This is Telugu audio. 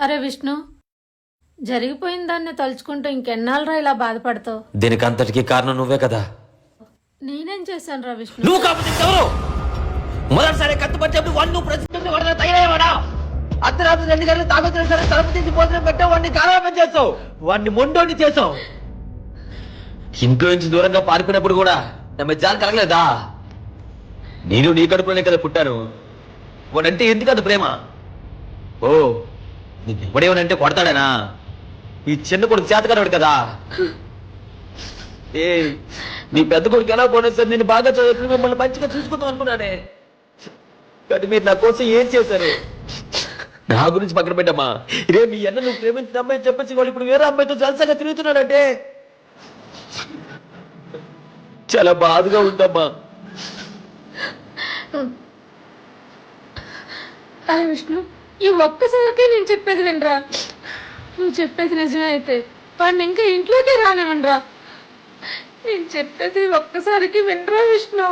అరే విష్ణు, జరిగిపోయిన దాన్ని తలుచుకుంటూ ఇంకెన్నాళ్ళరా ఇలా బాధపడతావు? దీనికి అంతటికీ కారణం నువ్వే కదా. నేనేం చేశాను రా విష్ణు? నువ్వు కాకపోతే ఎవరు? మొదటిసారి కత్తిపట్టేప్పుడు వాడిని నువ్వు ప్రశ్నించి వాడిన తయారయ్యావాడా? అర్ధరాత్రి 2 గంటలు తాగొచ్చిన సరే తలుపు తీసి భోజనం పెట్టావు, వాడిని కారాపం చేస్తావు, వాడిని మొండోని చేసావు. ఇంట్లో నుంచి దూరంగా పారిపోయినప్పుడు కూడా నా మీద జాలి కలగలేదా? నేను నీ కడుపులోనే కదా పుట్టాను. వాడంటే ఎందుకు అంత ప్రేమ? ఓ వాడేమనంటే కొడతాడనా? ఈ చిన్న కొడుకు చేతకాడు కదా. ఏ నీ పెద్ద కొడుకు ఎలా పోనేస్తారు? నేను బాగా చదువుకుని మిమ్మల్ని మంచిగా చూసుకుందాం అనుకున్నానే, కానీ మీరు నా కోసం ఏం చేశారు? నా గురించి పక్కన పెట్టమ్మా. రే మీ అన్న నువ్వు ప్రేమించిన అమ్మాయి చెప్పచ్చు, వాళ్ళు ఇప్పుడు వేరే అమ్మాయితో జలసగా తిరుగుతున్నాడంటే చాలా బాధగా ఉందమ్మా. అరే విష్ణు, ఈ ఒక్కసారికి నేను చెప్పేది వినరా? నువ్వు చెప్పేది నిజమే అయితే వాడిని ఇంకా ఇంట్లోకి రానివ్వండిరా. నేను చెప్పేది ఒక్కసారికి వినరా విష్ణు?